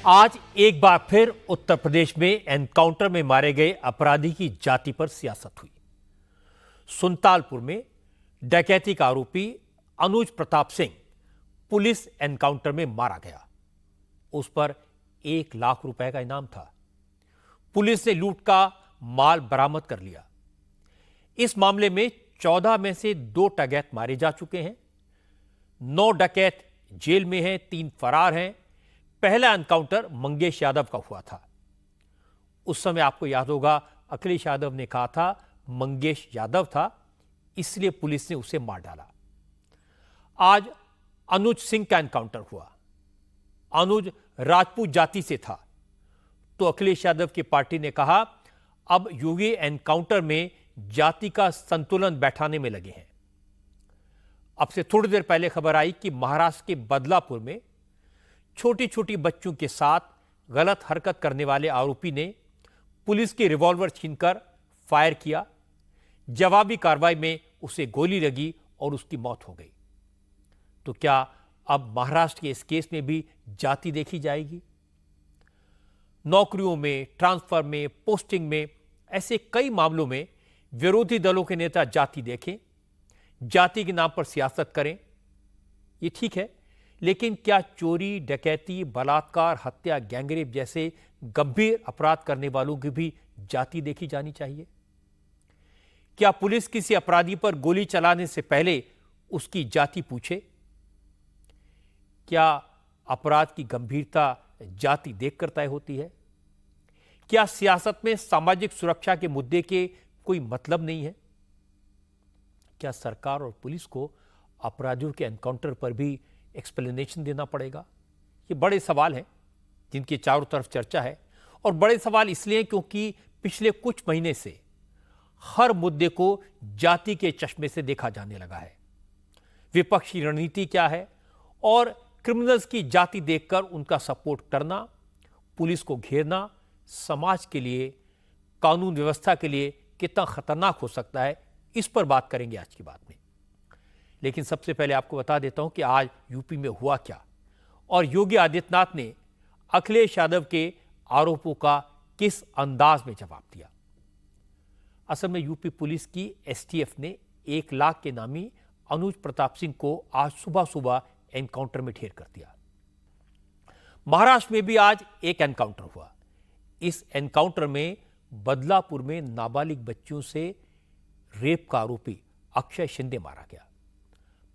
आज एक बार फिर उत्तर प्रदेश में एनकाउंटर में मारे गए अपराधी की जाति पर सियासत हुई। सुल्तानपुर में डकैती का आरोपी अनुज प्रताप सिंह पुलिस एनकाउंटर में मारा गया। उस पर 1 लाख रुपए का इनाम था। पुलिस ने लूट का माल बरामद कर लिया। इस मामले में 14 में से 2 डकैत मारे जा चुके हैं। 9 डकैत जेल में हैं, 3 फरार हैं। पहला एनकाउंटर मंगेश यादव का हुआ था। उस समय आपको याद होगा अखिलेश यादव ने कहा था मंगेश यादव था, इसलिए पुलिस ने उसे मार डाला। आज अनुज सिंह का एनकाउंटर हुआ। अनुज राजपूत जाति से था, तो अखिलेश यादव की पार्टी ने कहा अब योगी एनकाउंटर में जाति का संतुलन बैठाने में लगे हैं। अब से थोड़ी देर पहले खबर आई कि महाराष्ट्र के बदलापुर में छोटी छोटी बच्चों के साथ गलत हरकत करने वाले आरोपी ने पुलिस की रिवॉल्वर छीनकर फायर किया। जवाबी कार्रवाई में उसे गोली लगी और उसकी मौत हो गई। तो क्या अब महाराष्ट्र के इस केस में भी जाति देखी जाएगी? नौकरियों में, ट्रांसफर में, पोस्टिंग में, ऐसे कई मामलों में विरोधी दलों के नेता जाति देखें, जाति के नाम पर सियासत करें, ये ठीक है। लेकिन क्या चोरी, डकैती, बलात्कार, हत्या, गैंगरेप जैसे गंभीर अपराध करने वालों की भी जाति देखी जानी चाहिए? क्या पुलिस किसी अपराधी पर गोली चलाने से पहले उसकी जाति पूछे? क्या अपराध की गंभीरता जाति देखकर तय होती है? क्या सियासत में सामाजिक सुरक्षा के मुद्दे के कोई मतलब नहीं है? क्या सरकार और पुलिस को अपराधियों के एनकाउंटर पर भी एक्सप्लेनेशन देना पड़ेगा? ये बड़े सवाल हैं जिनकी चारों तरफ चर्चा है। और बड़े सवाल इसलिए क्योंकि पिछले कुछ महीने से हर मुद्दे को जाति के चश्मे से देखा जाने लगा है। विपक्ष की रणनीति क्या है और क्रिमिनल्स की जाति देखकर उनका सपोर्ट करना, पुलिस को घेरना समाज के लिए, कानून व्यवस्था के लिए कितना खतरनाक हो सकता है, इस पर बात करेंगे आज की बात में। लेकिन सबसे पहले आपको बता देता हूं कि आज यूपी में हुआ क्या और योगी आदित्यनाथ ने अखिलेश यादव के आरोपों का किस अंदाज में जवाब दिया। असल में यूपी पुलिस की एसटीएफ ने 1 लाख के नामी अनुज प्रताप सिंह को आज सुबह सुबह एनकाउंटर में ढेर कर दिया। महाराष्ट्र में भी आज एक एनकाउंटर हुआ। इस एनकाउंटर में बदलापुर में नाबालिग बच्चियों से रेप का आरोपी अक्षय शिंदे मारा गया।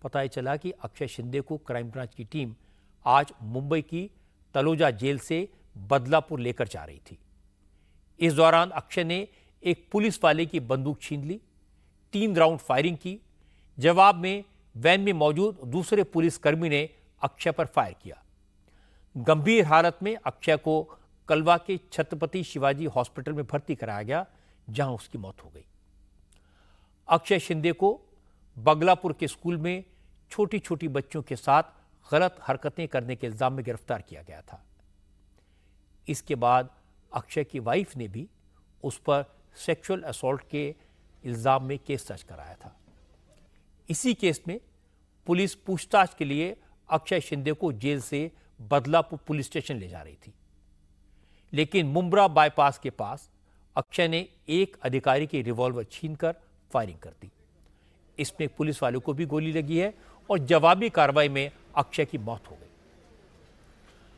पता ही चला कि अक्षय शिंदे को क्राइम ब्रांच की टीम आज मुंबई की तलोजा जेल से बदलापुर लेकर जा रही थी। इस दौरान अक्षय ने एक पुलिस वाले की बंदूक छीन ली, 3 राउंड फायरिंग की। जवाब में वैन में मौजूद दूसरे पुलिसकर्मी ने अक्षय पर फायर किया। गंभीर हालत में अक्षय को कलवा के छत्रपति शिवाजी हॉस्पिटल में भर्ती कराया गया, जहां उसकी मौत हो गई। अक्षय शिंदे को बगलापुर के स्कूल में छोटी छोटी बच्चों के साथ गलत हरकतें करने के इल्जाम में गिरफ्तार किया गया था। इसके बाद अक्षय की वाइफ ने भी उस पर सेक्सुअल असॉल्ट के इल्जाम में केस दर्ज कराया था। इसी केस में पुलिस पूछताछ के लिए अक्षय शिंदे को जेल से बदलापुर पुलिस स्टेशन ले जा रही थी। लेकिन मुंब्रा बाईपास के पास अक्षय ने एक अधिकारी की रिवॉल्वर छीनकर फायरिंग कर दी। इसमें पुलिस वालों को भी गोली लगी है और जवाबी कार्रवाई में अक्षय की मौत हो गई।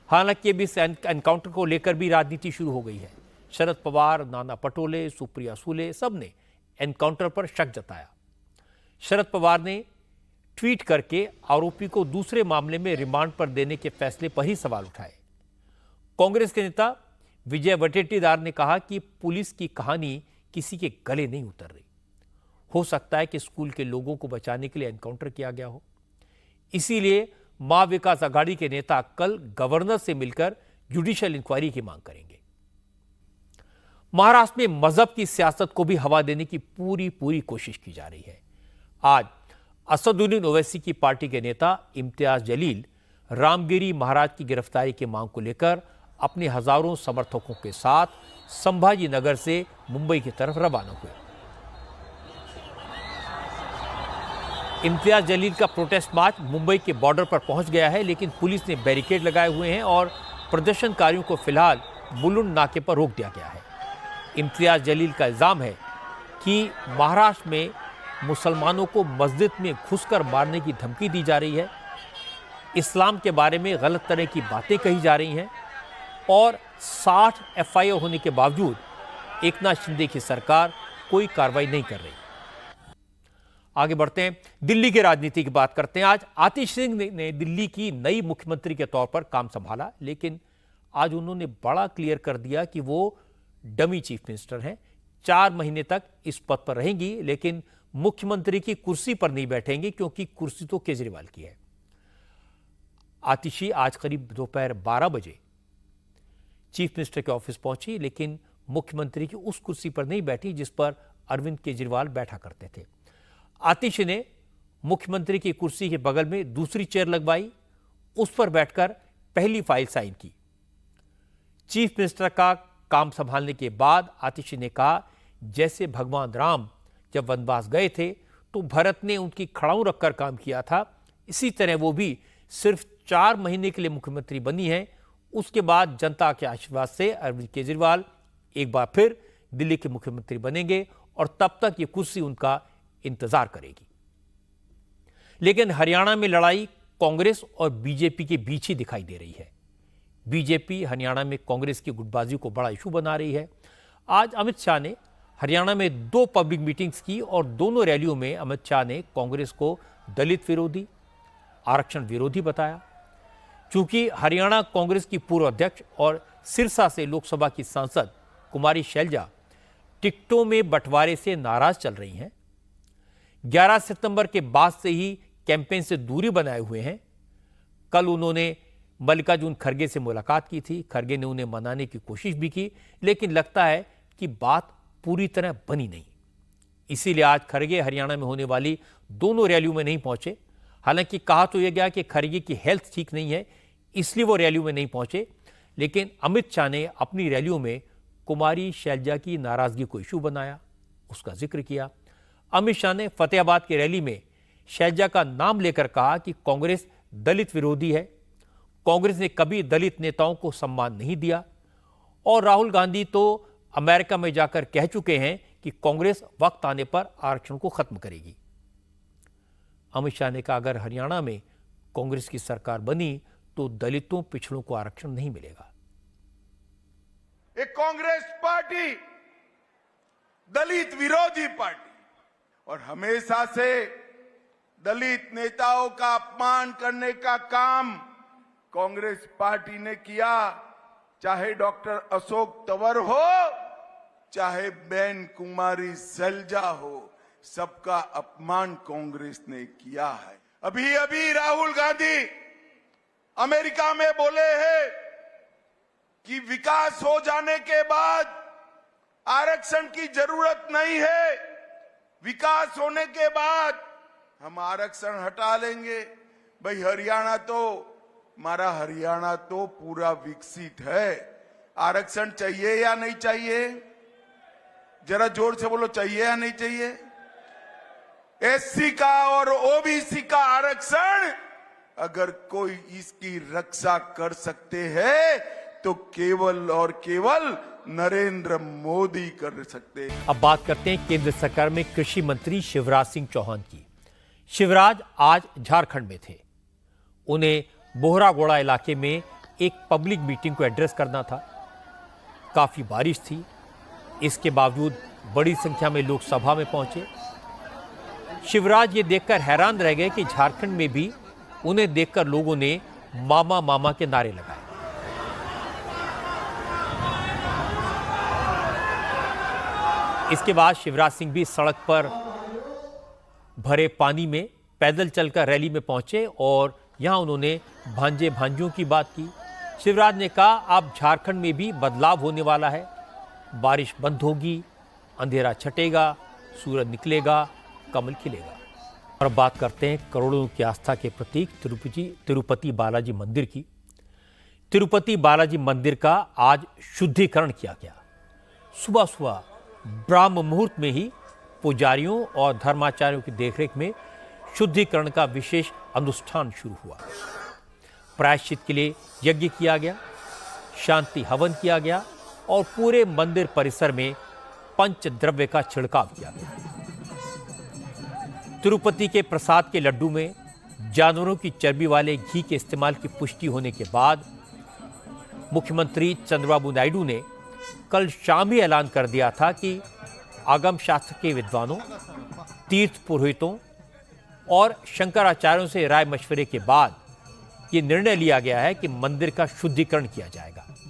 हालांकि अभी इस एनकाउंटर को लेकर भी राजनीति शुरू हो गई है। शरद पवार, नाना पटोले, सुप्रिया सुले सब ने एनकाउंटर पर शक जताया। शरद पवार ने ट्वीट करके आरोपी को दूसरे मामले में रिमांड पर देने के फैसले पर ही सवाल उठाए। कांग्रेस के नेता विजय वटेटीदार ने कहा कि पुलिस की कहानी किसी के गले नहीं उतर रही। हो सकता है कि स्कूल के लोगों को बचाने के लिए एनकाउंटर किया गया हो। इसीलिए मां विकास आघाड़ी के नेता कल गवर्नर से मिलकर जुडिशियल इंक्वायरी की मांग करेंगे। महाराष्ट्र में मजहब की सियासत को भी हवा देने की पूरी कोशिश की जा रही है। आज असदुद्दीन ओवैसी की पार्टी के नेता इम्तियाज जलील रामगिरी महाराज की गिरफ्तारी की मांग को लेकर अपने हजारों समर्थकों के साथ संभाजी नगर से मुंबई की तरफ रवाना हुए। इम्तियाज जलील का प्रोटेस्ट मार्च मुंबई के बॉर्डर पर पहुंच गया है, लेकिन पुलिस ने बैरिकेड लगाए हुए हैं और प्रदर्शनकारियों को फिलहाल बुलुंड नाके पर रोक दिया गया है। इम्तियाज जलील का इल्जाम है कि महाराष्ट्र में मुसलमानों को मस्जिद में घुसकर मारने की धमकी दी जा रही है, इस्लाम के बारे में गलत तरह की बातें कही जा रही हैं और 60 एफआईआर होने के बावजूद एकनाथ शिंदे की सरकार कोई कार्रवाई नहीं कर रही। आगे बढ़ते हैं, दिल्ली की राजनीति की बात करते हैं। आज आतिश सिंह ने दिल्ली की नई मुख्यमंत्री के तौर पर काम संभाला, लेकिन आज उन्होंने बड़ा क्लियर कर दिया कि वो डमी चीफ मिनिस्टर हैं। 4 महीने तक इस पद पर रहेंगी, लेकिन मुख्यमंत्री की कुर्सी पर नहीं बैठेंगी, क्योंकि कुर्सी तो केजरीवाल की है। आतिशी आज करीब दोपहर 12 बजे चीफ मिनिस्टर के ऑफिस पहुंची, लेकिन मुख्यमंत्री की उस कुर्सी पर नहीं बैठी जिस पर अरविंद केजरीवाल बैठा करते थे। आतिशी ने मुख्यमंत्री की कुर्सी के बगल में दूसरी चेयर लगवाई, उस पर बैठकर पहली फाइल साइन की। चीफ मिनिस्टर का काम संभालने के बाद आतिशी ने कहा, जैसे भगवान राम जब वनवास गए थे तो भरत ने उनकी खड़ाऊ रखकर काम किया था, इसी तरह वो भी सिर्फ 4 महीने के लिए मुख्यमंत्री बनी है। उसके बाद जनता के आशीर्वाद से अरविंद केजरीवाल एक बार फिर दिल्ली के मुख्यमंत्री बनेंगे और तब तक ये कुर्सी उनका इंतजार करेगी। लेकिन हरियाणा में लड़ाई कांग्रेस और बीजेपी के बीच ही दिखाई दे रही है। बीजेपी हरियाणा में कांग्रेस की गुटबाजी को बड़ा इशू बना रही है। आज अमित शाह ने हरियाणा में 2 पब्लिक मीटिंग्स की और दोनों रैलियों में अमित शाह ने कांग्रेस को दलित विरोधी, आरक्षण विरोधी बताया। चूंकि हरियाणा कांग्रेस की पूर्व अध्यक्ष और सिरसा से लोकसभा की सांसद कुमारी शैलजा टिकटों में बंटवारे से नाराज चल रही हैं, 11 सितंबर के बाद से ही कैंपेन से दूरी बनाए हुए हैं। कल उन्होंने मल्लिकार्जुन खड़गे से मुलाकात की थी। खड़गे ने उन्हें मनाने की कोशिश भी की, लेकिन लगता है कि बात पूरी तरह बनी नहीं। इसीलिए आज खड़गे हरियाणा में होने वाली दोनों रैलियों में नहीं पहुंचे। हालांकि कहा तो यह गया कि खड़गे की हेल्थ ठीक नहीं है, इसलिए वो रैलियों में नहीं पहुंचे, लेकिन अमित शाह ने अपनी रैलियों में कुमारी शैलजा की नाराजगी को इशू बनाया, उसका जिक्र किया। अमित शाह ने फतेहाबाद की रैली में शैलजा का नाम लेकर कहा कि कांग्रेस दलित विरोधी है, कांग्रेस ने कभी दलित नेताओं को सम्मान नहीं दिया और राहुल गांधी तो अमेरिका में जाकर कह चुके हैं कि कांग्रेस वक्त आने पर आरक्षण को खत्म करेगी। अमित शाह ने कहा, अगर हरियाणा में कांग्रेस की सरकार बनी तो दलितों, पिछड़ों को आरक्षण नहीं मिलेगा। एक कांग्रेस पार्टी दलित विरोधी पार्टी और हमेशा से दलित नेताओं का अपमान करने का काम कांग्रेस पार्टी ने किया। चाहे डॉक्टर अशोक तंवर हो, चाहे बेन कुमारी सैलजा हो, सबका अपमान कांग्रेस ने किया है। अभी अभी राहुल गांधी अमेरिका में बोले हैं कि विकास हो जाने के बाद आरक्षण की जरूरत नहीं है, विकास होने के बाद हम आरक्षण हटा लेंगे। भाई हमारा हरियाणा तो पूरा विकसित है। आरक्षण चाहिए या नहीं चाहिए? जरा जोर से बोलो, चाहिए या नहीं चाहिए? एससी का और ओबीसी का आरक्षण अगर कोई इसकी रक्षा कर सकते हैं तो केवल और केवल नरेंद्र मोदी कर सकते हैं। अब बात करते हैं केंद्र सरकार में कृषि मंत्री शिवराज सिंह चौहान की। शिवराज आज झारखंड में थे। उन्हें बोहरागोड़ा इलाके में एक पब्लिक मीटिंग को एड्रेस करना था। काफी बारिश थी, इसके बावजूद बड़ी संख्या में लोग सभा में पहुंचे। शिवराज ये देखकर हैरान रह गए कि झारखंड में भी उन्हें देखकर लोगों ने मामा मामा के नारे लगाए। इसके बाद शिवराज सिंह भी सड़क पर भरे पानी में पैदल चलकर रैली में पहुंचे और यहां उन्होंने भांजे भांजियों की बात की। शिवराज ने कहा, अब झारखंड में भी बदलाव होने वाला है, बारिश बंद होगी, अंधेरा छटेगा, सूरज निकलेगा, कमल खिलेगा। और अब बात करते हैं करोड़ों की आस्था के प्रतीक तिरुपति बालाजी मंदिर की। तिरुपति बालाजी मंदिर का आज शुद्धिकरण किया गया। सुबह सुबह ब्रह्म मुहूर्त में ही पुजारियों और धर्माचार्यों की देखरेख में शुद्धिकरण का विशेष अनुष्ठान शुरू हुआ। प्रायश्चित के लिए यज्ञ किया गया। शांति हवन किया गया और पूरे मंदिर परिसर में पंचद्रव्य का छिड़काव किया गया। तिरुपति के प्रसाद के लड्डू में जानवरों की चर्बी वाले घी के इस्तेमाल की पुष्टि होने के बाद मुख्यमंत्री चंद्रबाबू नायडू ने कल शाम ही ऐलान कर दिया था कि आगम शास्त्र के विद्वानों, तीर्थ पुरोहितों और शंकराचार्यों से राय मशवरे के बाद यह निर्णय लिया गया है कि मंदिर का शुद्धिकरण किया जाएगा।